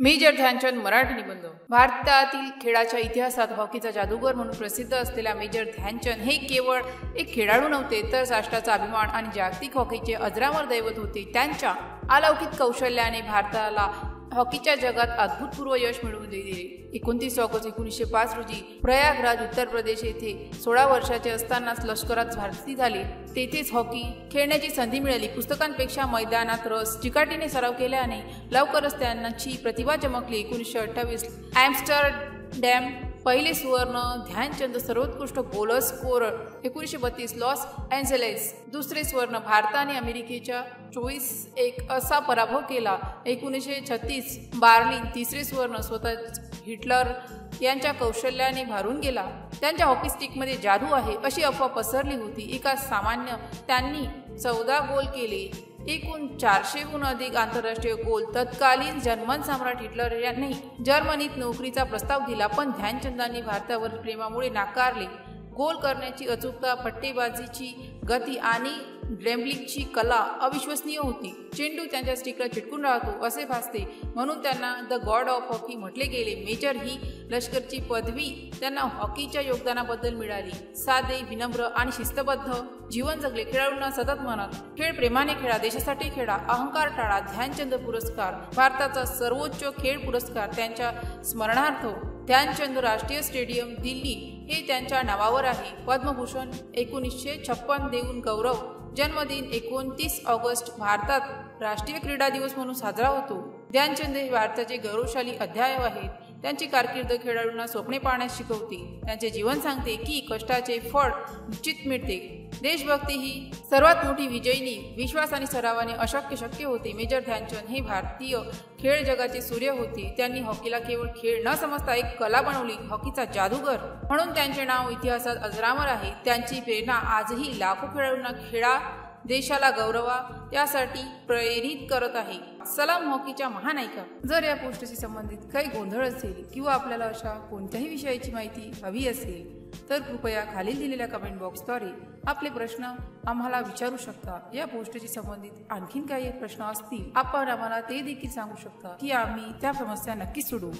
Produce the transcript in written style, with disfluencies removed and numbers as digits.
Major Dhyanchand Marathi निबंध। भारतातील खेळाच्या इतिहासात हॉकीचा जादूगर म्हणून प्रसिद्ध असलेला मेजर ध्यानचंद हे केवळ एक खेळाडू नव्हते, तर राष्ट्राचा अभिमान आणि जागतिक हॉकीचे अजरामर दैवत होते। त्यांच्या अलौकिक कौशल्याने भारताला हॉकीच्या जगात अभूतपूर्व यश मिळवून दिले। 29 ऑगस्ट 1905 रोजी प्रयागराज उत्तर प्रदेश येथे 16 वर्षाचे असतानाच लष्करात भरती झाले। तेथेच हॉकी खेळण्याची संधी मिळाली। पुस्तकांपेक्षा मैदानात रस चिकाटीने सराव केल्याने लवकरच त्यांची प्रतिभा चमकली। 1928 एम्स्टरडॅम पहिले सुवर्ण ध्यानचंद सर्वोत्कृष्ट बॉलर स्कोरर। 1932 लॉस एंजेलिस दुसरे सुवर्ण। भारताने अमेरिकेच्या 24-1 असा पराभव केला। 1936 बर्लिन तिसरे सुवर्ण। स्वतः हिटलर यांच्या कौशल्याने भारून गेला। त्यांच्या हॉकी स्टिकमध्ये जादू आहे अशी अफवा पसरली होती। एका सामान्य त्यांनी 14 गोल केले। एकूण 400हून अधिक आंतरराष्ट्रीय गोल। तत्कालीन जर्मन सम्राट हिटलर यांनी जर्मनीत नोकरीचा प्रस्ताव दिला, पण ध्यानचंदांनी भारतावर प्रेमामुळे नाकारले। गोल करण्याची अचूकता, फटकेबाजीची गती आणि ड्रिबलिंगची कला अविश्वसनीय होती। चेंडू त्यांच्या स्टिकला चिटकून राहतो असे भासते, म्हणून त्यांना द गॉड ऑफ हॉकी म्हटले गेले। मेजर ही लष्करची पदवी त्यांना हॉकीच्या योगदानाबद्दल मिळाली। साधे, विनम्र आणि शिस्तबद्ध जीवन जगले। खेळाडूंना सतत म्हणत, खेळ प्रेमाने खेळा, देशासाठी खेळा, अहंकार टाळा। ध्यानचंद पुरस्कार भारताचा सर्वोच्च खेळ पुरस्कार त्यांच्या स्मरणार्थ ध्यानचंद राष्ट्रीय स्टेडियम दिल्ली हे त्यांच्या नावावर आहे। पद्मभूषण 1956 देऊन गौरव। जन्मदिन 29 ऑगस्ट भारतात राष्ट्रीय क्रीडा दिवस म्हणून साजरा होतो। ध्यानचंद हे भारताचे गौरवशाली अध्याय आहेत। त्यांची कारकीर्द खेळाडूंना स्वप्ने पाहण्यास शिकवते। त्यांचे जीवन सांगते की कष्टाचे फळ निश्चित मिळते। देशभक्ती ही सर्वात मोठी विजयिनी। विश्वास आणि सरावाने अशक्य शक्य होते। मेजर ध्यानचंद हे भारतीय खेळ जगाचे सूर्य होते। त्यांनी हॉकीला केवळ खेळ न समजता एक कला बनवली, हॉकीचा जादूगर म्हणून त्यांचे नाव इतिहासात अजरामर आहे। त्यांची प्रेरणा आजही लाखो खेळाडूंना खेळा, देशाला गौरवा यासाठी प्रेरित करत आहे। सलाम हॉकीच्या महानायिका। जर या पोस्टशी संबंधित काही गोंधळ असेल किंवा आपल्याला अशा कोणत्याही विषयाची माहिती हवी असेल तर कृपया खालील दिलेल्या कमेंट बॉक्सद्वारे आपले प्रश्न आम्हाला विचारू शकता। या पोस्टशी संबंधित आणखीन काही प्रश्न असतील आपण आम्हाला ते देखील सांगू शकता की आम्ही त्या समस्या नक्कीच सोडवू।